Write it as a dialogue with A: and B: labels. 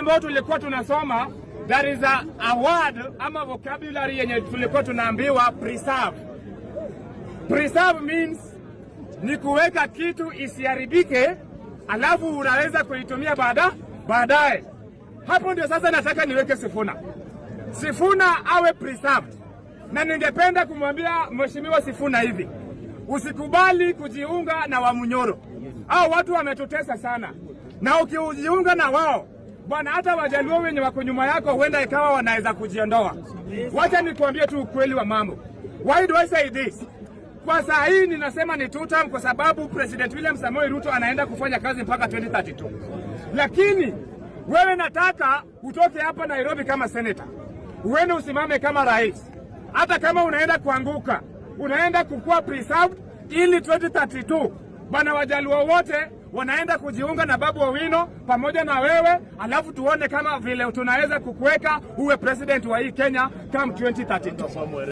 A: Ambao tulikuwa tunasoma, there is a word ama vocabulary yenye tulikuwa tunaambiwa preserve. Preserve means ni kuweka kitu isiharibike, alafu unaweza kuitumia baadaye. Hapo ndio sasa nataka niweke Sifuna. Sifuna awe preserved. Na ningependa kumwambia Mheshimiwa Sifuna hivi: usikubali kujiunga na Wamunyoro. Hao watu wametutesa sana. Na ukijiunga na wao, bwana, hata Wajaluo wenye wako nyuma yako huenda ikawa wanaweza kujiondoa. Wacha nikuambie tu ukweli wa mambo. Why do I say this? Kwa saa hii ninasema ni two term kwa sababu President William Samoei Ruto anaenda kufanya kazi mpaka 2032. Lakini wewe nataka utoke hapa Nairobi kama senator, uende usimame kama rais. Hata kama unaenda kuanguka, unaenda kukua preserved ili 2032 bwana, Wajaluo wote wanaenda kujiunga na Babu Owino pamoja na wewe, alafu tuone kama vile tunaweza kukuweka uwe president wa hii Kenya kama 2032.